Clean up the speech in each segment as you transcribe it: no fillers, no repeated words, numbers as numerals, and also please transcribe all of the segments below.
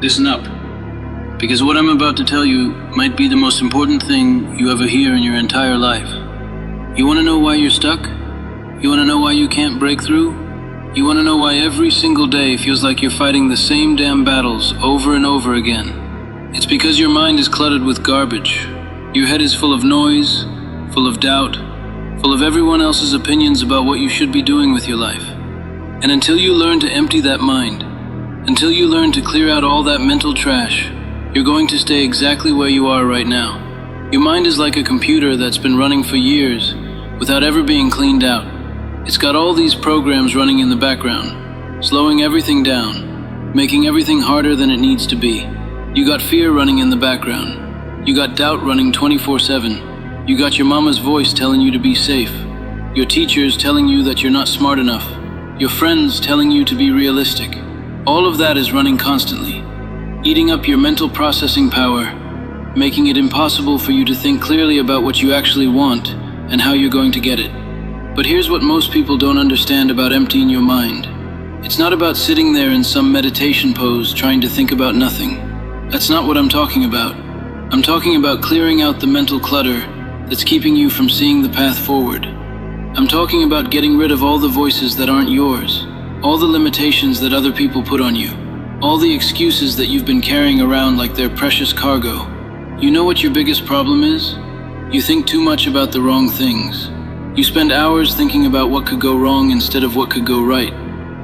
Listen up, because what I'm about to tell you might be the most important thing you ever hear in your entire life. You want to know why you're stuck? You want to know why you can't break through? You want to know why every single day feels like you're fighting the same damn battles over and over again? It's because your mind is cluttered with garbage. Your head is full of noise, full of doubt, full of everyone else's opinions about what you should be doing with your life. And until you learn to empty that mind, until you learn to clear out all that mental trash, you're going to stay exactly where you are right now. Your mind is like a computer that's been running for years without ever being cleaned out. It's got all these programs running in the background, slowing everything down, making everything harder than it needs to be. You got fear running in the background. You got doubt running 24/7. You got your mama's voice telling you to be safe. Your teachers telling you that you're not smart enough. Your friends telling you to be realistic. All of that is running constantly, eating up your mental processing power, making it impossible for you to think clearly about what you actually want and how you're going to get it. But here's what most people don't understand about emptying your mind. It's not about sitting there in some meditation pose trying to think about nothing. That's not what I'm talking about. I'm talking about clearing out the mental clutter that's keeping you from seeing the path forward. I'm talking about getting rid of all the voices that aren't yours, all the limitations that other people put on you, all the excuses that you've been carrying around like they're precious cargo. You know what your biggest problem is? You think too much about the wrong things. You spend hours thinking about what could go wrong instead of what could go right.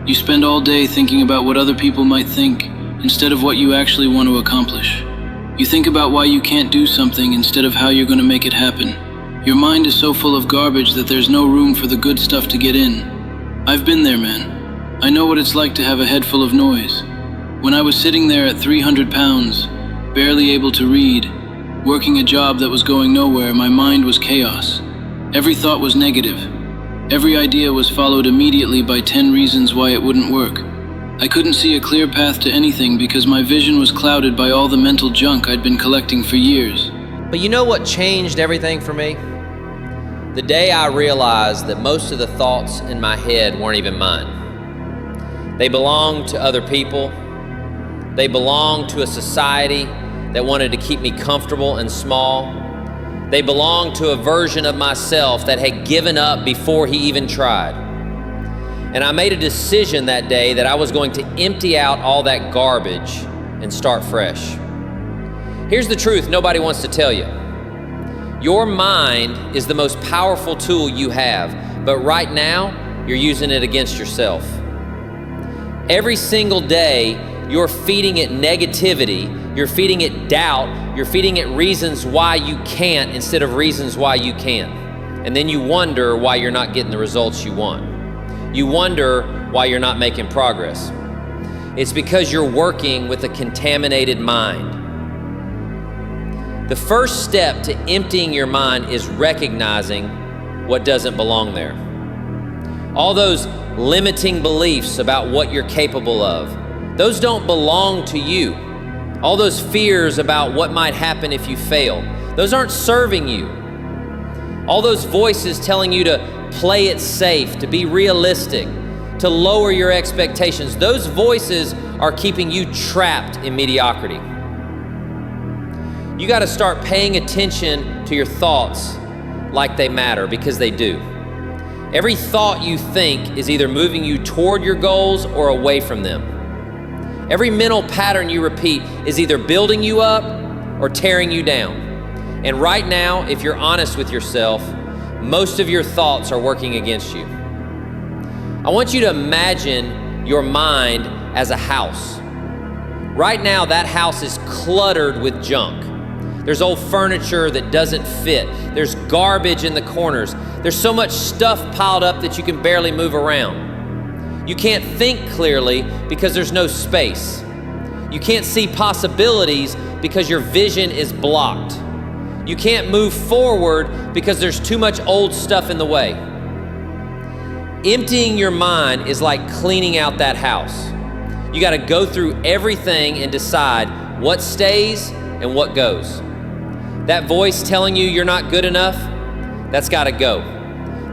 You spend all day thinking about what other people might think instead of what you actually want to accomplish. You think about why you can't do something instead of how you're going to make it happen. Your mind is so full of garbage that there's no room for the good stuff to get in. I've been there, man. I know what it's like to have a head full of noise. When I was sitting there at 300 pounds, barely able to read, working a job that was going nowhere, my mind was chaos. Every thought was negative. Every idea was followed immediately by 10 reasons why it wouldn't work. I couldn't see a clear path to anything because my vision was clouded by all the mental junk I'd been collecting for years. But you know what changed everything for me? The day I realized that most of the thoughts in my head weren't even mine. They belonged to other people. They belonged to a society that wanted to keep me comfortable and small. They belonged to a version of myself that had given up before he even tried. And I made a decision that day that I was going to empty out all that garbage and start fresh. Here's the truth nobody wants to tell you. Your mind is the most powerful tool you have, but right now, you're using it against yourself. Every single day, you're feeding it negativity, you're feeding it doubt, you're feeding it reasons why you can't instead of reasons why you can. And then you wonder why you're not getting the results you want. You wonder why you're not making progress. It's because you're working with a contaminated mind. The first step to emptying your mind is recognizing what doesn't belong there. All those limiting beliefs about what you're capable of, those don't belong to you. All those fears about what might happen if you fail, those aren't serving you. All those voices telling you to play it safe, to be realistic, to lower your expectations, those voices are keeping you trapped in mediocrity. You got to start paying attention to your thoughts like they matter, because they do. Every thought you think is either moving you toward your goals or away from them. Every mental pattern you repeat is either building you up or tearing you down. And right now, if you're honest with yourself, most of your thoughts are working against you. I want you to imagine your mind as a house. Right now, that house is cluttered with junk. There's old furniture that doesn't fit. There's garbage in the corners. There's so much stuff piled up that you can barely move around. You can't think clearly because there's no space. You can't see possibilities because your vision is blocked. You can't move forward because there's too much old stuff in the way. Emptying your mind is like cleaning out that house. You got to go through everything and decide what stays and what goes. That voice telling you you're not good enough, that's got to go.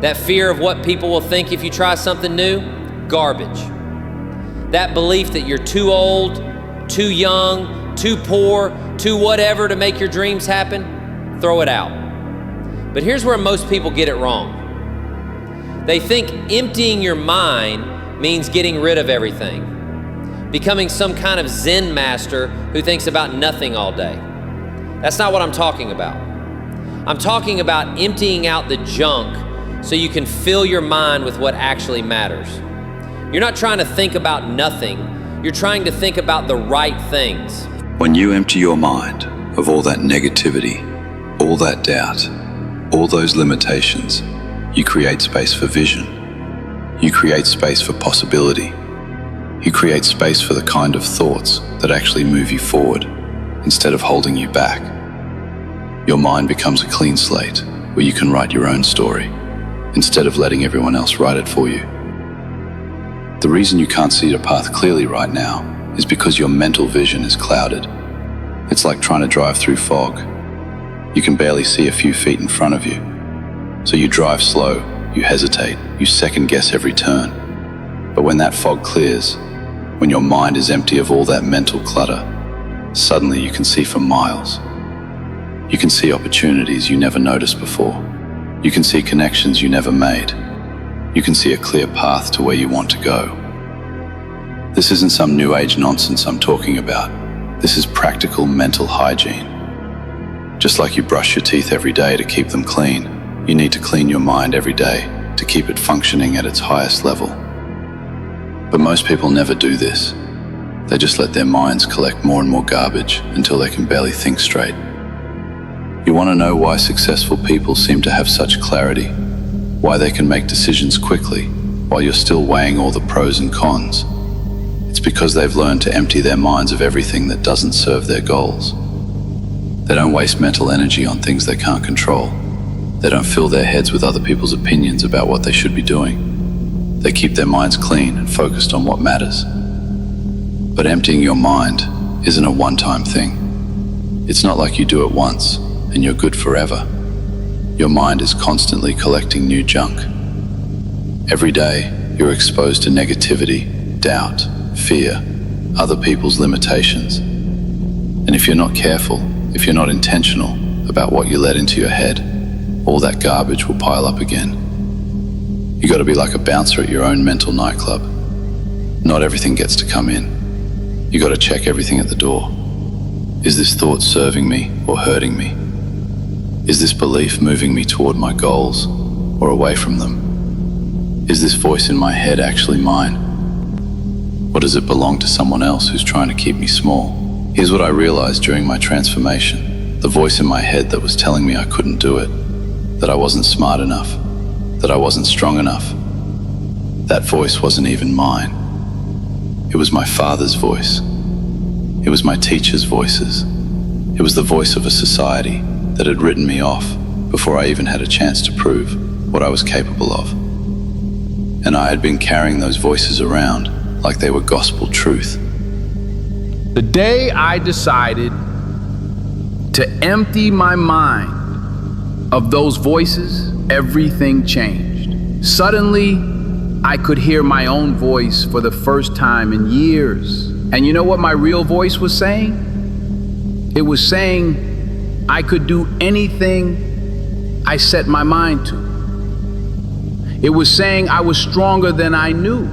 That fear of what people will think if you try something new, garbage. That belief that you're too old, too young, too poor, too whatever to make your dreams happen, throw it out. But here's where most people get it wrong. They think emptying your mind means getting rid of everything, becoming some kind of Zen master who thinks about nothing all day. That's not what I'm talking about. I'm talking about emptying out the junk so you can fill your mind with what actually matters. You're not trying to think about nothing. You're trying to think about the right things. When you empty your mind of all that negativity, all that doubt, all those limitations, you create space for vision. You create space for possibility. You create space for the kind of thoughts that actually move you forward instead of holding you back. Your mind becomes a clean slate where you can write your own story instead of letting everyone else write it for you. The reason you can't see the path clearly right now is because your mental vision is clouded. It's like trying to drive through fog. You can barely see a few feet in front of you. So you drive slow, you hesitate, you second guess every turn. But when that fog clears, when your mind is empty of all that mental clutter, suddenly you can see for miles. You can see opportunities you never noticed before. You can see connections you never made. You can see a clear path to where you want to go. This isn't some new age nonsense I'm talking about. This is practical mental hygiene. Just like you brush your teeth every day to keep them clean, you need to clean your mind every day to keep it functioning at its highest level. But most people never do this. They just let their minds collect more and more garbage until they can barely think straight. You want to know why successful people seem to have such clarity? Why they can make decisions quickly while you're still weighing all the pros and cons? It's because they've learned to empty their minds of everything that doesn't serve their goals. They don't waste mental energy on things they can't control. They don't fill their heads with other people's opinions about what they should be doing. They keep their minds clean and focused on what matters. But emptying your mind isn't a one-time thing. It's not like you do it once and you're good forever. Your mind is constantly collecting new junk. Every day, you're exposed to negativity, doubt, fear, other people's limitations. And if you're not careful, if you're not intentional about what you let into your head, all that garbage will pile up again. You gotta be like a bouncer at your own mental nightclub. Not everything gets to come in. You gotta check everything at the door. Is this thought serving me or hurting me? Is this belief moving me toward my goals or away from them? Is this voice in my head actually mine? Or does it belong to someone else who's trying to keep me small? Here's what I realized during my transformation. The voice in my head that was telling me I couldn't do it, that I wasn't smart enough, that I wasn't strong enough. That voice wasn't even mine. It was my father's voice. It was my teacher's voices. It was the voice of a society that had written me off before I even had a chance to prove what I was capable of. And I had been carrying those voices around like they were gospel truth. The day I decided to empty my mind of those voices, everything changed. Suddenly, I could hear my own voice for the first time in years. And you know what my real voice was saying? It was saying I could do anything I set my mind to. It was saying I was stronger than I knew.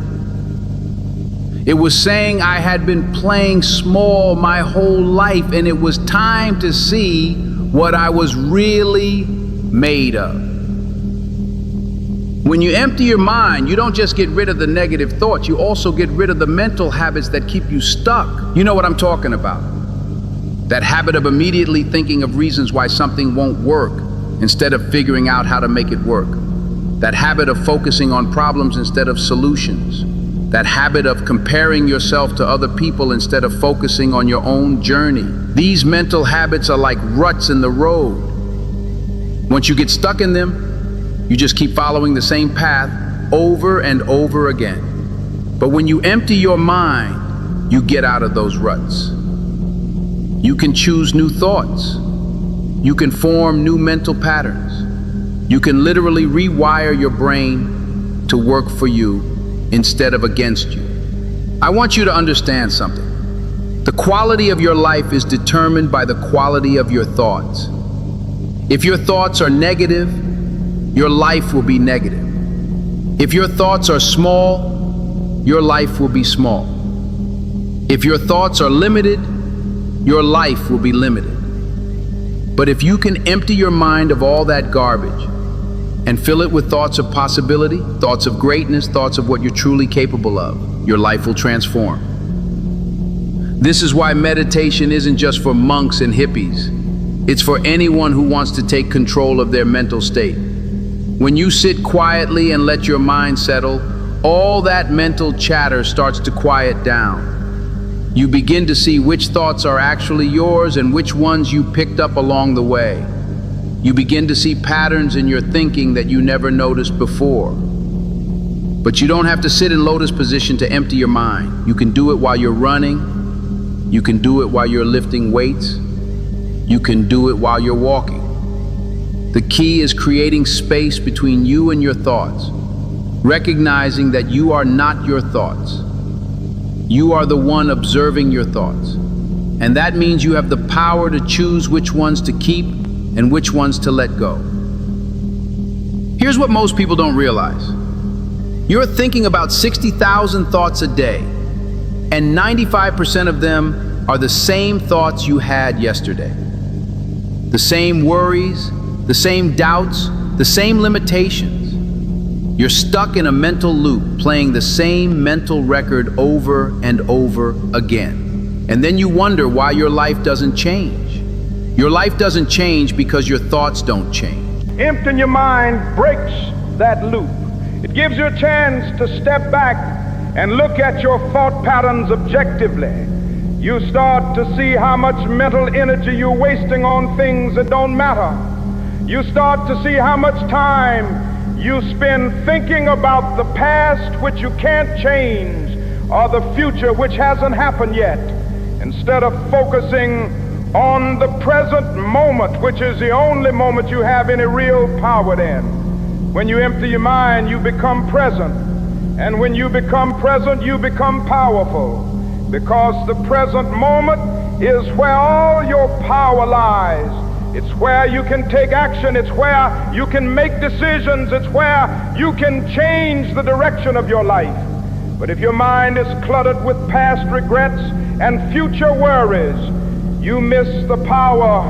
It was saying I had been playing small my whole life and it was time to see what I was really made of. When you empty your mind, you don't just get rid of the negative thoughts, you also get rid of the mental habits that keep you stuck. You know what I'm talking about. That habit of immediately thinking of reasons why something won't work instead of figuring out how to make it work. That habit of focusing on problems instead of solutions. That habit of comparing yourself to other people instead of focusing on your own journey. These mental habits are like ruts in the road. Once you get stuck in them, you just keep following the same path over and over again. But when you empty your mind, you get out of those ruts. You can choose new thoughts. You can form new mental patterns. You can literally rewire your brain to work for you instead of against you. I want you to understand something. The quality of your life is determined by the quality of your thoughts. If your thoughts are negative, your life will be negative. If your thoughts are small, your life will be small. If your thoughts are limited, your life will be limited. But if you can empty your mind of all that garbage and fill it with thoughts of possibility, thoughts of greatness, thoughts of what you're truly capable of, your life will transform. This is why meditation isn't just for monks and hippies. It's for anyone who wants to take control of their mental state. When you sit quietly and let your mind settle, all that mental chatter starts to quiet down. You begin to see which thoughts are actually yours and which ones you picked up along the way. You begin to see patterns in your thinking that you never noticed before. But you don't have to sit in lotus position to empty your mind. You can do it while you're running. You can do it while you're lifting weights. You can do it while you're walking. The key is creating space between you and your thoughts, recognizing that you are not your thoughts. You are the one observing your thoughts. And that means you have the power to choose which ones to keep and which ones to let go. Here's what most people don't realize. You're thinking about 60,000 thoughts a day, and 95% of them are the same thoughts you had yesterday. The same worries, the same doubts, the same limitations. You're stuck in a mental loop, playing the same mental record over and over again. And then you wonder why your life doesn't change. Your life doesn't change because your thoughts don't change. Emptying your mind breaks that loop. It gives you a chance to step back and look at your thought patterns objectively. You start to see how much mental energy you're wasting on things that don't matter. You start to see how much time you spend thinking about the past, which you can't change, or the future, which hasn't happened yet, instead of focusing on the present moment, which is the only moment you have any real power in. When you empty your mind, you become present. And when you become present, you become powerful. Because the present moment is where all your power lies. It's where you can take action. It's where you can make decisions. It's where you can change the direction of your life. But if your mind is cluttered with past regrets and future worries, you miss the power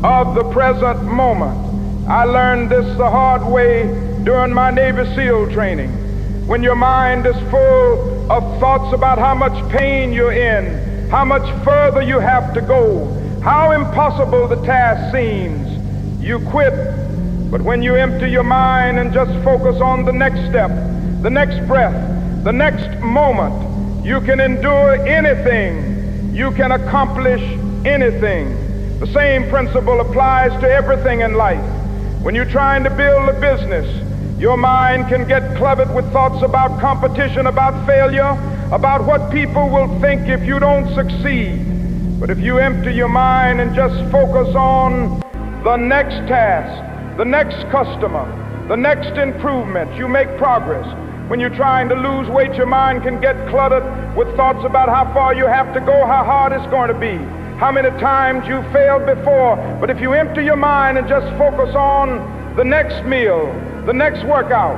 of the present moment. I learned this the hard way during my Navy SEAL training. When your mind is full of thoughts about how much pain you're in, how much further you have to go, how impossible the task seems, you quit. But when you empty your mind and just focus on the next step, the next breath, the next moment, you can endure anything. You can accomplish anything. The same principle applies to everything in life. When you're trying to build a business, your mind can get cluttered with thoughts about competition, about failure, about what people will think if you don't succeed. But if you empty your mind and just focus on the next task, the next customer, the next improvement, you make progress. When you're trying to lose weight, your mind can get cluttered with thoughts about how far you have to go, how hard it's going to be, how many times you failed before. But if you empty your mind and just focus on the next meal, the next workout,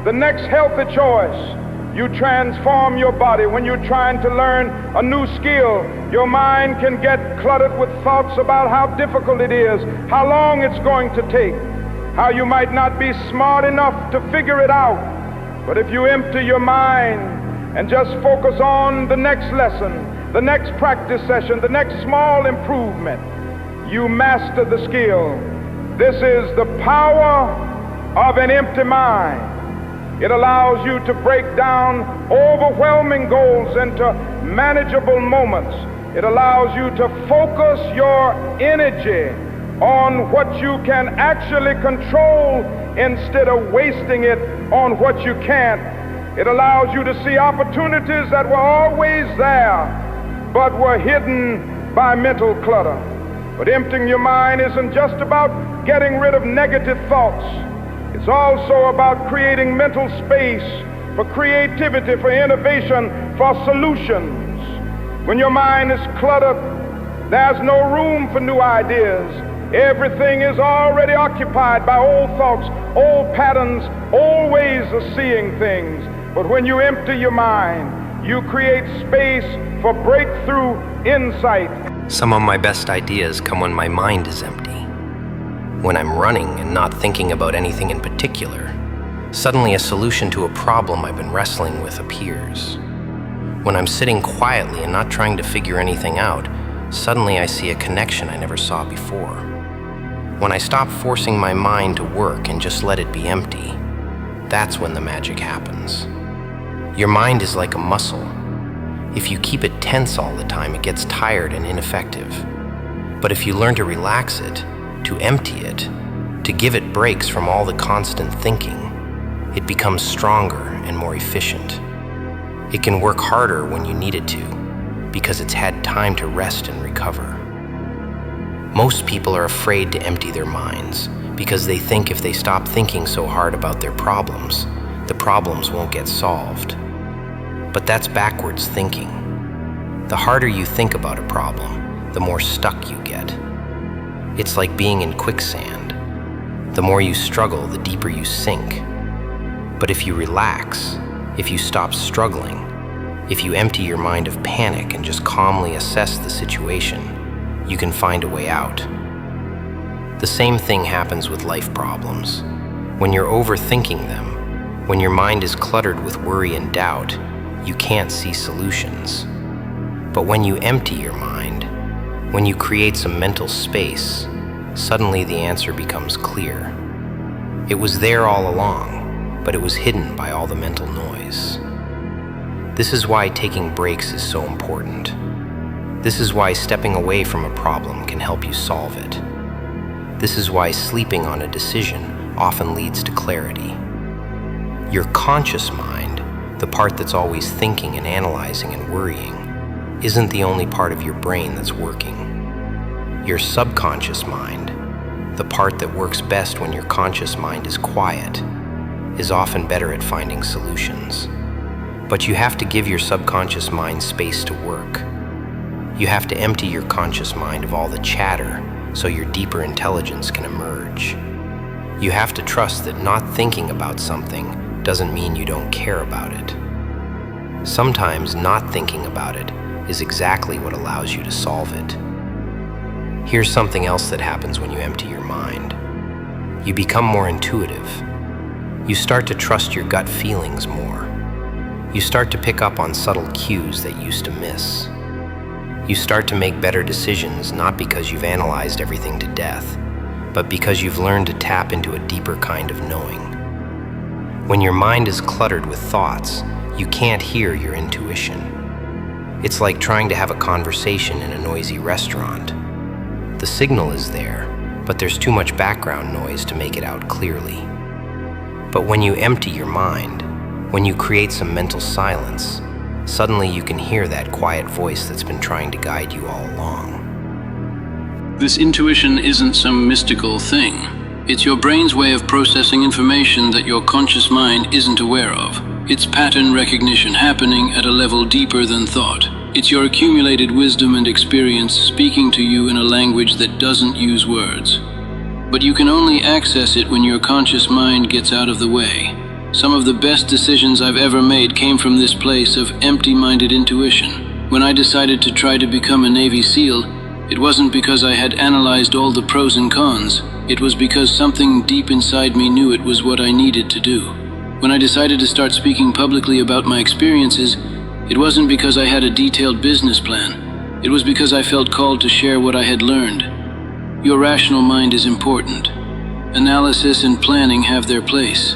the next healthy choice, you transform your body. When you're trying to learn a new skill, your mind can get cluttered with thoughts about how difficult it is, how long it's going to take, how you might not be smart enough to figure it out. But if you empty your mind and just focus on the next lesson, the next practice session, the next small improvement, you master the skill. This is the power of an empty mind. It allows you to break down overwhelming goals into manageable moments. It allows you to focus your energy on what you can actually control instead of wasting it on what you can't. It allows you to see opportunities that were always there but were hidden by mental clutter. But emptying your mind isn't just about getting rid of negative thoughts. It's also about creating mental space for creativity, for innovation, for solutions. When your mind is cluttered, there's no room for new ideas. Everything is already occupied by old thoughts, old patterns, old ways of seeing things. But when you empty your mind, you create space for breakthrough insight. Some of my best ideas come when my mind is empty. When I'm running and not thinking about anything in particular, suddenly a solution to a problem I've been wrestling with appears. When I'm sitting quietly and not trying to figure anything out, suddenly I see a connection I never saw before. When I stop forcing my mind to work and just let it be empty, that's when the magic happens. Your mind is like a muscle. If you keep it tense all the time, it gets tired and ineffective. But if you learn to relax it, to empty it, to give it breaks from all the constant thinking, it becomes stronger and more efficient. It can work harder when you need it to, because it's had time to rest and recover. Most people are afraid to empty their minds because they think if they stop thinking so hard about their problems, the problems won't get solved. But that's backwards thinking. The harder you think about a problem, the more stuck you get. It's like being in quicksand. The more you struggle, the deeper you sink. But if you relax, if you stop struggling, if you empty your mind of panic and just calmly assess the situation, you can find a way out. The same thing happens with life problems. When you're overthinking them, when your mind is cluttered with worry and doubt, you can't see solutions. But when you empty your mind, when you create some mental space, suddenly the answer becomes clear. It was there all along, but it was hidden by all the mental noise. This is why taking breaks is so important. This is why stepping away from a problem can help you solve it. This is why sleeping on a decision often leads to clarity. Your conscious mind, the part that's always thinking and analyzing and worrying, isn't the only part of your brain that's working. Your subconscious mind, the part that works best when your conscious mind is quiet, is often better at finding solutions. But you have to give your subconscious mind space to work. You have to empty your conscious mind of all the chatter so your deeper intelligence can emerge. You have to trust that not thinking about something doesn't mean you don't care about it. Sometimes not thinking about it is exactly what allows you to solve it. Here's something else that happens when you empty your mind. You become more intuitive. You start to trust your gut feelings more. You start to pick up on subtle cues that you used to miss. You start to make better decisions not because you've analyzed everything to death, but because you've learned to tap into a deeper kind of knowing. When your mind is cluttered with thoughts, you can't hear your intuition. It's like trying to have a conversation in a noisy restaurant. The signal is there, but there's too much background noise to make it out clearly. But when you empty your mind, when you create some mental silence, suddenly you can hear that quiet voice that's been trying to guide you all along. This intuition isn't some mystical thing. It's your brain's way of processing information that your conscious mind isn't aware of. It's pattern recognition happening at a level deeper than thought. It's your accumulated wisdom and experience speaking to you in a language that doesn't use words. But you can only access it when your conscious mind gets out of the way. Some of the best decisions I've ever made came from this place of empty-minded intuition. When I decided to try to become a Navy SEAL, it wasn't because I had analyzed all the pros and cons. It was because something deep inside me knew it was what I needed to do. When I decided to start speaking publicly about my experiences, it wasn't because I had a detailed business plan. It was because I felt called to share what I had learned. Your rational mind is important. Analysis and planning have their place.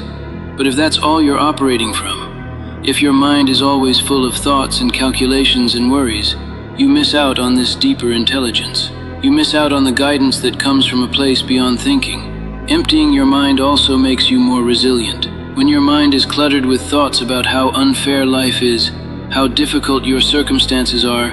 But if that's all you're operating from, if your mind is always full of thoughts and calculations and worries, you miss out on this deeper intelligence. You miss out on the guidance that comes from a place beyond thinking. Emptying your mind also makes you more resilient. When your mind is cluttered with thoughts about how unfair life is, how difficult your circumstances are,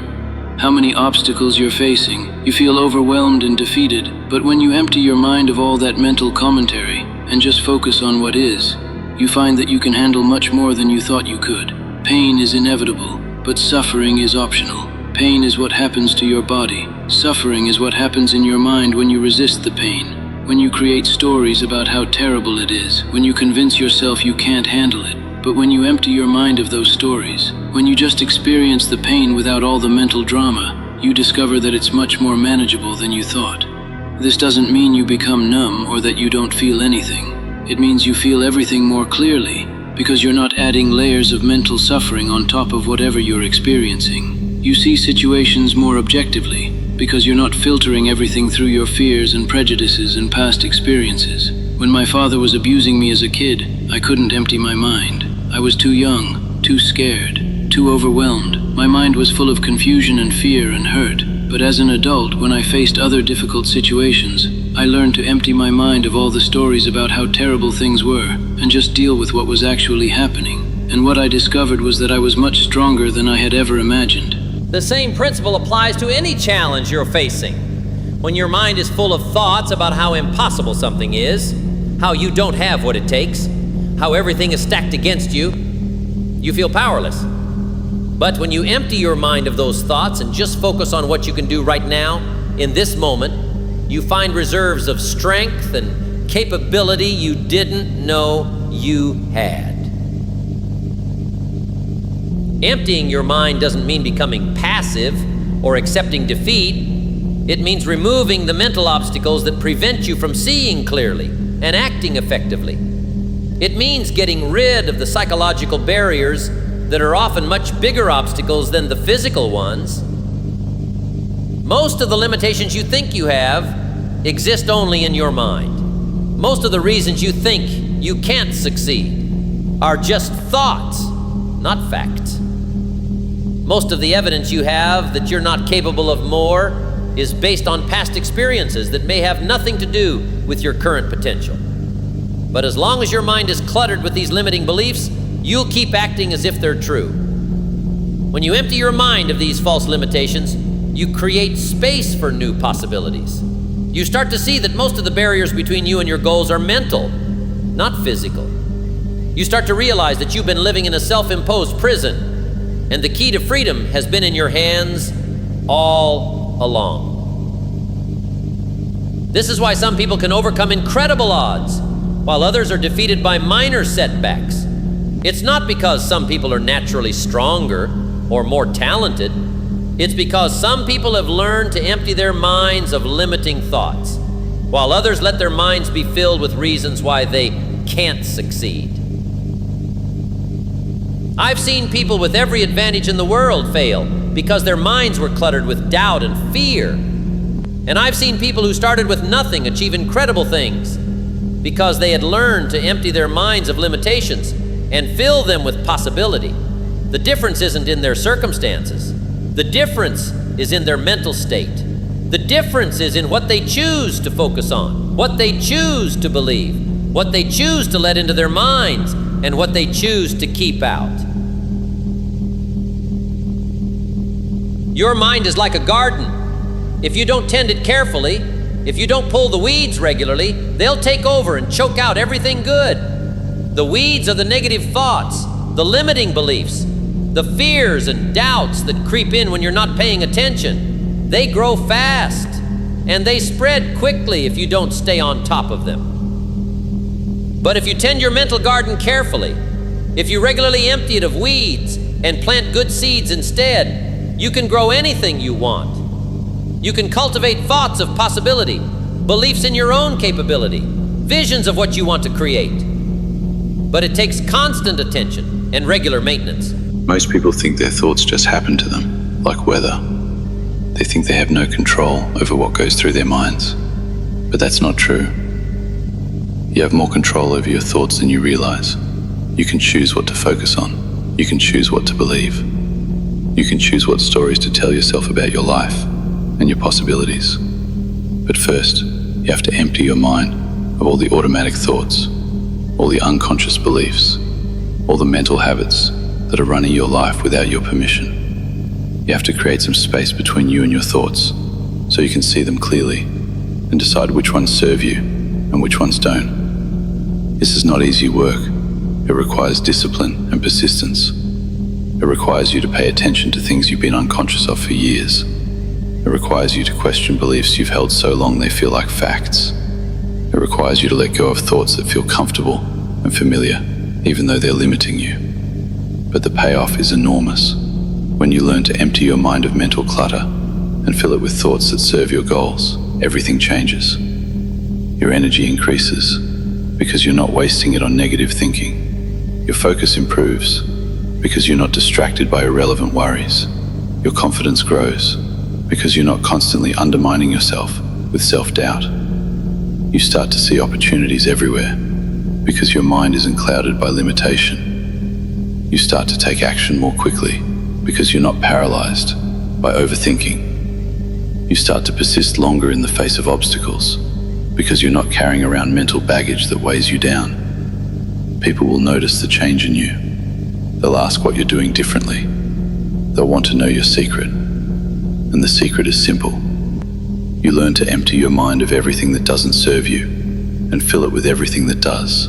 how many obstacles you're facing, you feel overwhelmed and defeated. But when you empty your mind of all that mental commentary and just focus on what is, you find that you can handle much more than you thought you could. Pain is inevitable, but suffering is optional. Pain is what happens to your body. Suffering is what happens in your mind when you resist the pain. When you create stories about how terrible it is, when you convince yourself you can't handle it. But when you empty your mind of those stories, when you just experience the pain without all the mental drama, you discover that it's much more manageable than you thought. This doesn't mean you become numb or that you don't feel anything. It means you feel everything more clearly, because you're not adding layers of mental suffering on top of whatever you're experiencing. You see situations more objectively, because you're not filtering everything through your fears and prejudices and past experiences. When my father was abusing me as a kid, I couldn't empty my mind. I was too young, too scared, too overwhelmed. My mind was full of confusion and fear and hurt. But as an adult, when I faced other difficult situations, I learned to empty my mind of all the stories about how terrible things were and just deal with what was actually happening. And what I discovered was that I was much stronger than I had ever imagined. The same principle applies to any challenge you're facing. When your mind is full of thoughts about how impossible something is, how you don't have what it takes, how everything is stacked against you, you feel powerless. But when you empty your mind of those thoughts and just focus on what you can do right now, in this moment, you find reserves of strength and capability you didn't know you had. Emptying your mind doesn't mean becoming passive or accepting defeat. It means removing the mental obstacles that prevent you from seeing clearly and acting effectively. It means getting rid of the psychological barriers that are often much bigger obstacles than the physical ones. Most of the limitations you think you have exist only in your mind. Most of the reasons you think you can't succeed are just thoughts, not facts. Most of the evidence you have that you're not capable of more is based on past experiences that may have nothing to do with your current potential. But as long as your mind is cluttered with these limiting beliefs, you'll keep acting as if they're true. When you empty your mind of these false limitations, you create space for new possibilities. You start to see that most of the barriers between you and your goals are mental, not physical. You start to realize that you've been living in a self-imposed prison, and the key to freedom has been in your hands all along. This is why some people can overcome incredible odds, while others are defeated by minor setbacks. It's not because some people are naturally stronger or more talented. It's because some people have learned to empty their minds of limiting thoughts, while others let their minds be filled with reasons why they can't succeed. I've seen people with every advantage in the world fail because their minds were cluttered with doubt and fear. And I've seen people who started with nothing achieve incredible things because they had learned to empty their minds of limitations and fill them with possibility. The difference isn't in their circumstances. The difference is in their mental state. The difference is in what they choose to focus on, what they choose to believe, what they choose to let into their minds, and what they choose to keep out. Your mind is like a garden. If you don't tend it carefully, if you don't pull the weeds regularly, they'll take over and choke out everything good. The weeds are the negative thoughts, the limiting beliefs, the fears and doubts that creep in when you're not paying attention. They grow fast, and they spread quickly if you don't stay on top of them. But if you tend your mental garden carefully, if you regularly empty it of weeds and plant good seeds instead, you can grow anything you want. You can cultivate thoughts of possibility, beliefs in your own capability, visions of what you want to create. But it takes constant attention and regular maintenance. Most people think their thoughts just happen to them, like weather. They think they have no control over what goes through their minds. But that's not true. You have more control over your thoughts than you realize. You can choose what to focus on. You can choose what to believe. You can choose what stories to tell yourself about your life and your possibilities. But first, you have to empty your mind of all the automatic thoughts, all the unconscious beliefs, all the mental habits that are running your life without your permission. You have to create some space between you and your thoughts so you can see them clearly and decide which ones serve you and which ones don't. This is not easy work. It requires discipline and persistence. It It requires you to pay attention to things you've been unconscious of for years. It requires you to question beliefs you've held so long they feel like facts. It requires you to let go of thoughts that feel comfortable and familiar, even though they're limiting you. But the payoff is enormous. When you learn to empty your mind of mental clutter and fill it with thoughts that serve your goals, everything changes. Your energy increases because you're not wasting it on negative thinking. Your focus improves because you're not distracted by irrelevant worries. Your confidence grows because you're not constantly undermining yourself with self-doubt. You start to see opportunities everywhere because your mind isn't clouded by limitation. You start to take action more quickly because you're not paralyzed by overthinking. You start to persist longer in the face of obstacles because you're not carrying around mental baggage that weighs you down. People will notice the change in you. They'll ask what you're doing differently. They'll want to know your secret. And the secret is simple. You learn to empty your mind of everything that doesn't serve you and fill it with everything that does.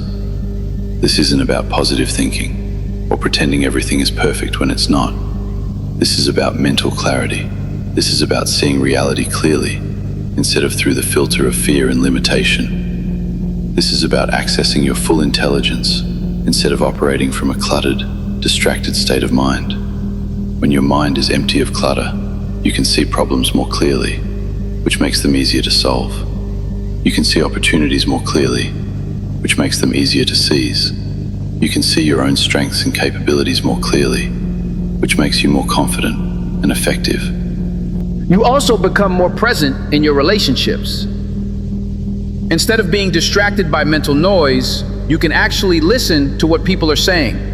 This isn't about positive thinking or pretending everything is perfect when it's not. This is about mental clarity. This is about seeing reality clearly instead of through the filter of fear and limitation. This is about accessing your full intelligence instead of operating from a cluttered, distracted state of mind. When your mind is empty of clutter, you can see problems more clearly, which makes them easier to solve. You can see opportunities more clearly, which makes them easier to seize. You can see your own strengths and capabilities more clearly, which makes you more confident and effective. You also become more present in your relationships. Instead of being distracted by mental noise, you can actually listen to what people are saying.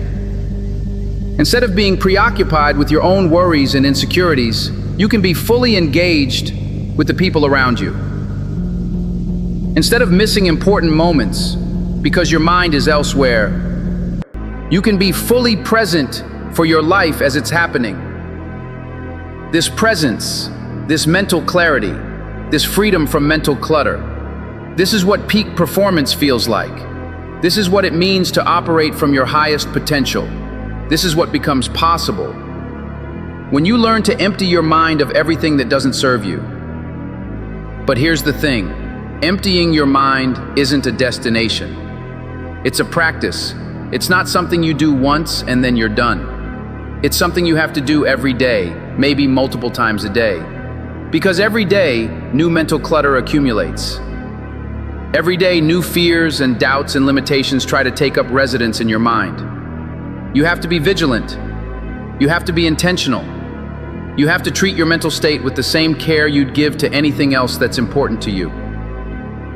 Instead of being preoccupied with your own worries and insecurities, you can be fully engaged with the people around you. Instead of missing important moments because your mind is elsewhere, you can be fully present for your life as it's happening. This presence, this mental clarity, this freedom from mental clutter, this is what peak performance feels like. This is what it means to operate from your highest potential. This is what becomes possible when you learn to empty your mind of everything that doesn't serve you. But here's the thing, emptying your mind isn't a destination. It's a practice. It's not something you do once and then you're done. It's something you have to do every day, maybe multiple times a day. Because every day, new mental clutter accumulates. Every day, new fears and doubts and limitations try to take up residence in your mind. You have to be vigilant. You have to be intentional. You have to treat your mental state with the same care you'd give to anything else that's important to you.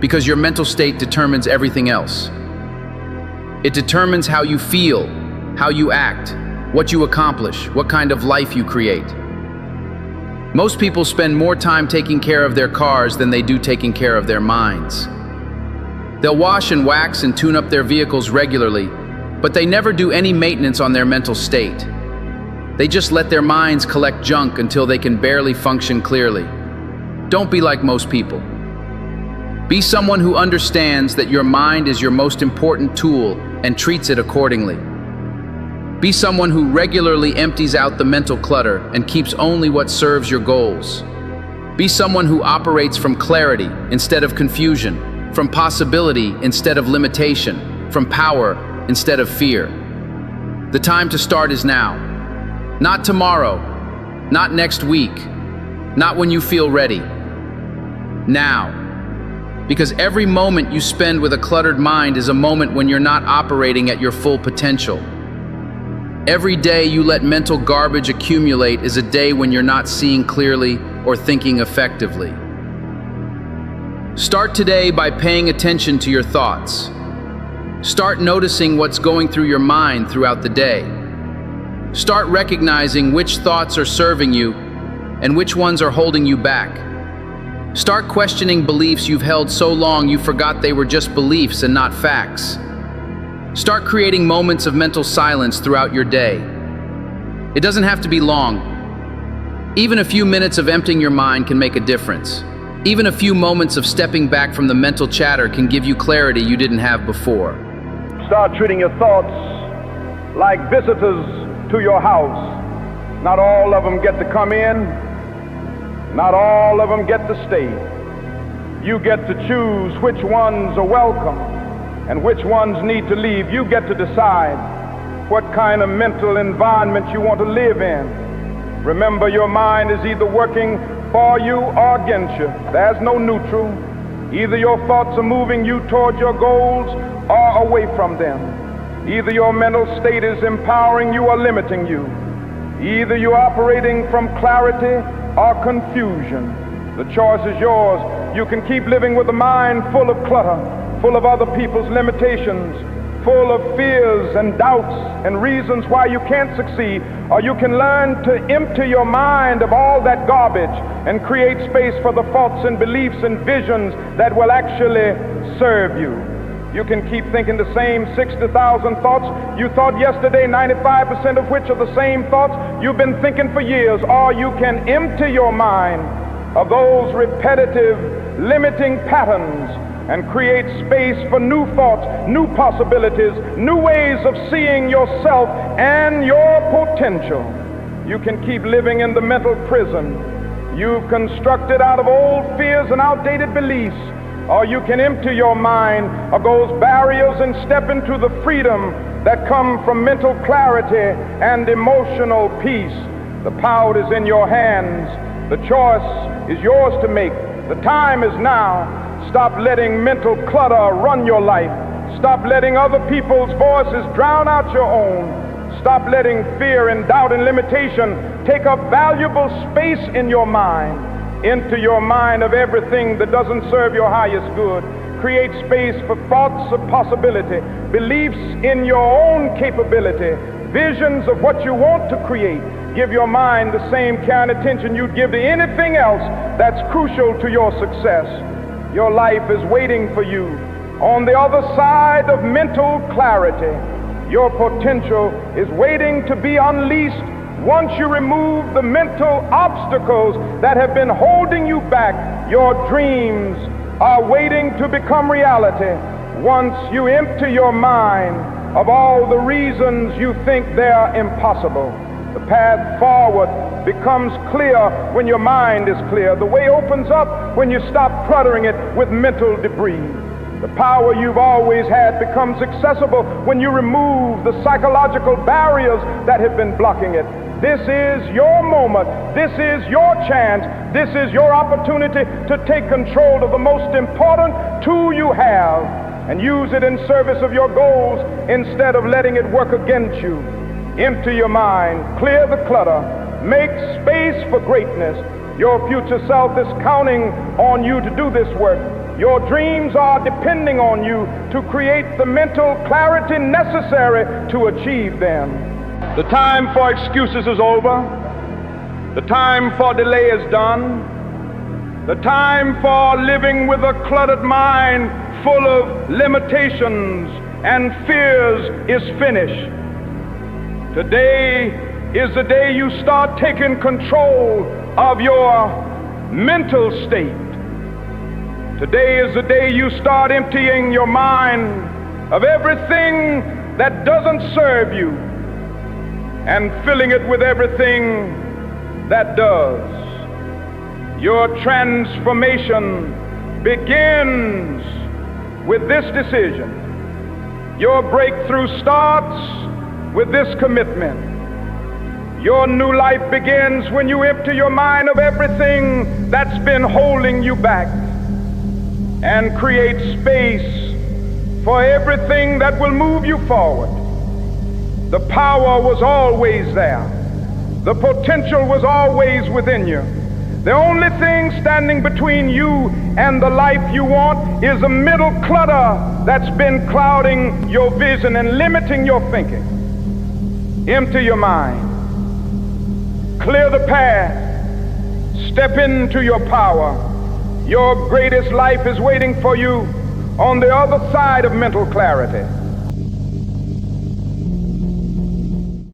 Because your mental state determines everything else. It determines how you feel, how you act, what you accomplish, what kind of life you create. Most people spend more time taking care of their cars than they do taking care of their minds. They'll wash and wax and tune up their vehicles regularly, but they never do any maintenance on their mental state. They just let their minds collect junk until they can barely function clearly. Don't be like most people. Be someone who understands that your mind is your most important tool and treats it accordingly. Be someone who regularly empties out the mental clutter and keeps only what serves your goals. Be someone who operates from clarity instead of confusion, from possibility instead of limitation, from power instead of fear. The time to start is now. Not tomorrow, not next week, not when you feel ready. Now. Because every moment you spend with a cluttered mind is a moment when you're not operating at your full potential. Every day you let mental garbage accumulate is a day when you're not seeing clearly or thinking effectively. Start today by paying attention to your thoughts. Start noticing what's going through your mind throughout the day. Start recognizing which thoughts are serving you and which ones are holding you back. Start questioning beliefs you've held so long you forgot they were just beliefs and not facts. Start creating moments of mental silence throughout your day. It doesn't have to be long. Even a few minutes of emptying your mind can make a difference. Even a few moments of stepping back from the mental chatter can give you clarity you didn't have before. Start treating your thoughts like visitors to your house. Not all of them get to come in. Not all of them get to stay. You get to choose which ones are welcome and which ones need to leave. You get to decide what kind of mental environment you want to live in. Remember, your mind is either working for you or against you. There's no neutral. Either your thoughts are moving you toward your goals or away from them. Either your mental state is empowering you or limiting you. Either you're operating from clarity or confusion. The choice is yours. You can keep living with a mind full of clutter, full of other people's limitations, full of fears and doubts and reasons why you can't succeed, or you can learn to empty your mind of all that garbage and create space for the thoughts and beliefs and visions that will actually serve you. You can keep thinking the same 60,000 thoughts you thought yesterday, 95% of which are the same thoughts you've been thinking for years, or you can empty your mind of those repetitive, limiting patterns and create space for new thoughts, new possibilities, new ways of seeing yourself and your potential. You can keep living in the mental prison you've constructed out of old fears and outdated beliefs, or you can empty your mind of those barriers and step into the freedom that come from mental clarity and emotional peace. The power is in your hands. The choice is yours to make. The time is now. Stop letting mental clutter run your life. Stop letting other people's voices drown out your own. Stop letting fear and doubt and limitation take up valuable space in your mind. Into your mind of everything that doesn't serve your highest good. Create space for thoughts of possibility, beliefs in your own capability, visions of what you want to create. Give your mind the same care and attention you'd give to anything else that's crucial to your success. Your life is waiting for you on the other side of mental clarity. Your potential is waiting to be unleashed once you remove the mental obstacles that have been holding you back. Your dreams are waiting to become reality once you empty your mind of all the reasons you think they're impossible. The path forward becomes clear when your mind is clear. The way opens up when you stop cluttering it with mental debris. The power you've always had becomes accessible when you remove the psychological barriers that have been blocking it. This is your moment. This is your chance. This is your opportunity to take control of the most important tool you have and use it in service of your goals instead of letting it work against you. Empty your mind, clear the clutter, make space for greatness. Your future self is counting on you to do this work. Your dreams are depending on you to create the mental clarity necessary to achieve them. The time for excuses is over. The time for delay is done. The time for living with a cluttered mind full of limitations and fears is finished. Today is the day you start taking control of your mental state. Today is the day you start emptying your mind of everything that doesn't serve you and filling it with everything that does. Your transformation begins with this decision. Your breakthrough starts with this commitment. Your new life begins when you empty your mind of everything that's been holding you back and create space for everything that will move you forward. The power was always there. The potential was always within you. The only thing standing between you and the life you want is a mental clutter that's been clouding your vision and limiting your thinking. Empty your mind. Clear the path. Step into your power. Your greatest life is waiting for you on the other side of mental clarity.